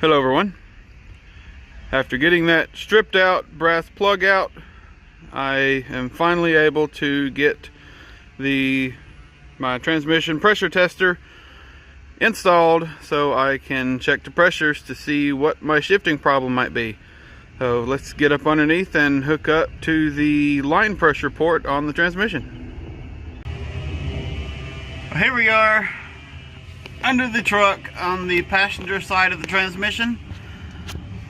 Hello everyone. After getting that stripped out brass plug out, I am finally able to get my transmission pressure tester installed so I can check the pressures to see what my shifting problem might be. So let's get up underneath and hook up to the line pressure port on the transmission. Well, here we are under the truck on the passenger side of the transmission.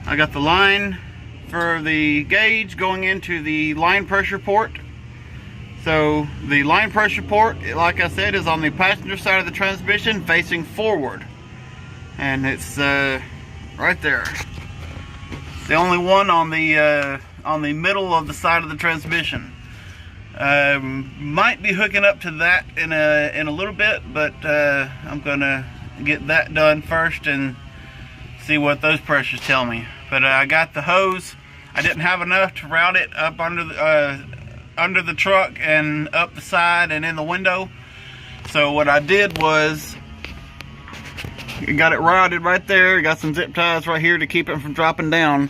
I got the line for the gauge going into the line pressure port. So the line pressure port, like I said, is on the passenger side of the transmission facing forward, and it's right there. It's the only one on the middle of the side of the transmission. Might be hooking up to that in a little bit, but I'm gonna get that done first and see what those pressures tell me. But I got the hose. I didn't have enough to route it up under the truck and up the side and in the window. So what I did was got it routed right there. Got some zip ties right here to keep it from dropping down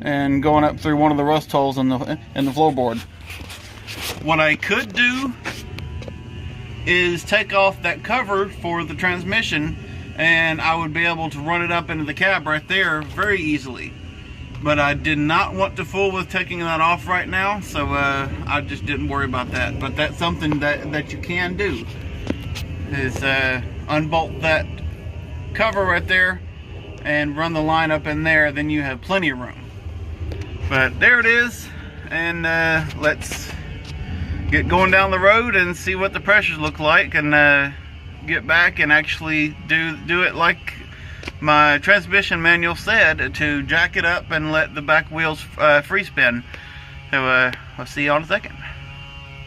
and going up through one of the rust holes in the floorboard. What I could do is take off that cover for the transmission, and I would be able to run it up into the cab right there very easily. But I did not want to fool with taking that off right now, so I just didn't worry about that. But that's something that you can do, is unbolt that cover right there and run the line up in there. Then you have plenty of room. But there it is, and let's get going down the road and see what the pressures look like, and get back and actually do it like my transmission manual said, to jack it up and let the back wheels free spin. So I'll see you in a second.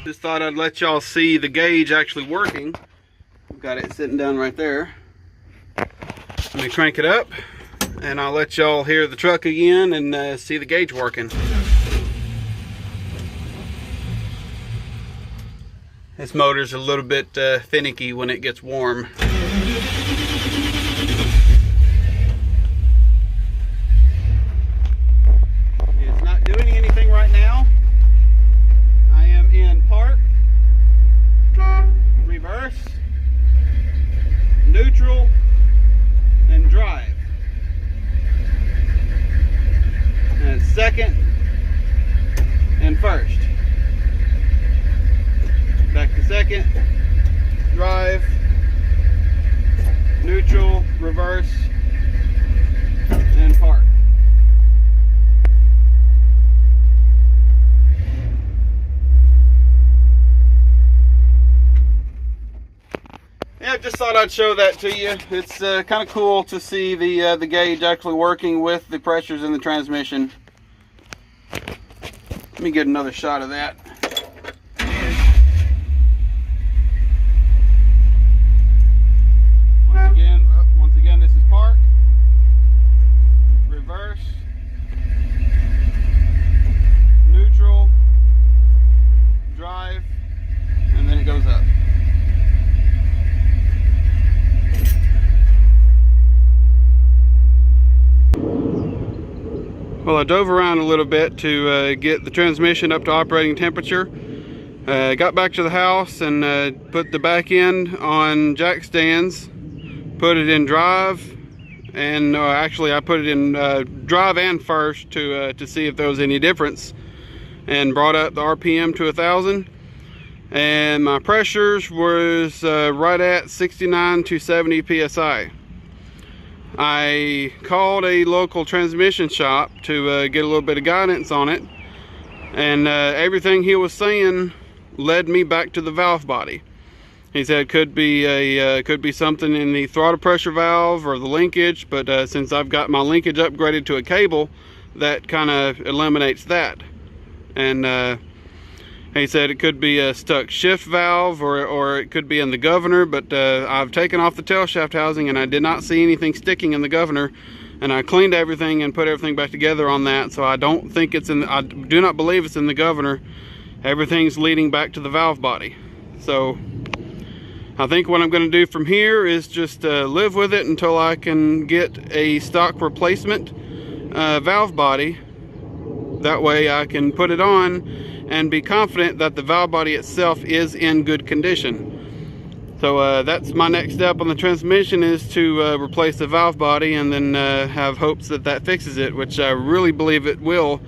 Just thought I'd let y'all see the gauge actually working. I've got it sitting down right there. Let me crank it up and I'll let y'all hear the truck again and see the gauge working. This motor's a little bit finicky when it gets warm. It's not doing anything right now. I am in park, reverse, neutral, and drive. And second and first. Back to second, drive, neutral, reverse, and park. Yeah, just thought I'd show that to you. It's kind of cool to see the gauge actually working with the pressures in the transmission. Let me get another shot of that. Once again, this is park, reverse, neutral, drive, and then it goes up. Well, I dove around a little bit to get the transmission up to operating temperature. Got back to the house and put the back end on jack stands. Put it in drive, and actually I put it in drive and first to see if there was any difference, and brought up the RPM to 1,000, and my pressures was right at 69 to 70 psi. I called a local transmission shop to get a little bit of guidance on it, and everything he was saying led me back to the valve body. He said it could be something in the throttle pressure valve or the linkage, but since I've got my linkage upgraded to a cable, that kind of eliminates that. And he said it could be a stuck shift valve, or it could be in the governor, but I've taken off the tail shaft housing and I did not see anything sticking in the governor, and I cleaned everything and put everything back together on that, so I don't think it's in, I do not believe it's in the governor. Everything's leading back to the valve body. So I think what I'm going to do from here is just live with it until I can get a stock replacement valve body. That way I can put it on and be confident that the valve body itself is in good condition. So that's my next step on the transmission, is to replace the valve body and then have hopes that that fixes it, which I really believe it will,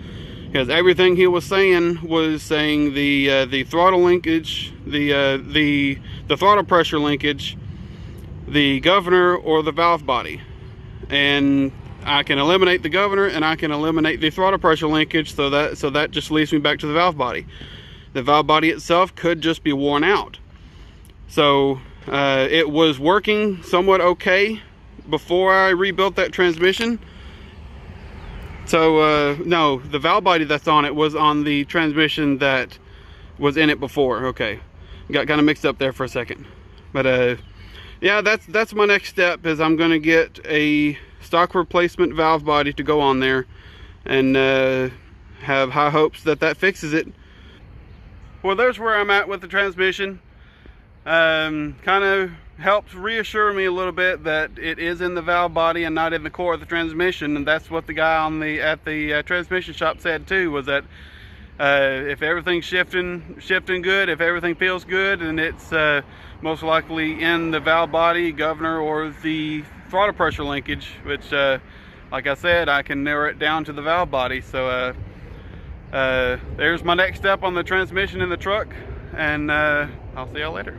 because everything he was saying the throttle linkage, the throttle pressure linkage, the governor, or the valve body. And I can eliminate the governor and I can eliminate the throttle pressure linkage, so that just leaves me back to the valve body. The valve body itself could just be worn out. So it was working somewhat okay before I rebuilt that transmission. So no, the valve body that's on it was on the transmission that was in it before. Okay, got kind of mixed up there for a second. But yeah, that's my next step, is I'm going to get a stock replacement valve body to go on there, and have high hopes that that fixes it. Well, there's where I'm at with the transmission. Kind of helps reassure me a little bit that it is in the valve body and not in the core of the transmission, and that's what the guy at the transmission shop said too, was that if everything's shifting good, if everything feels good, then it's most likely in the valve body, governor, or the throttle pressure linkage, which like I said, I can narrow it down to the valve body. So there's my next step on the transmission in the truck, and I'll see y'all later.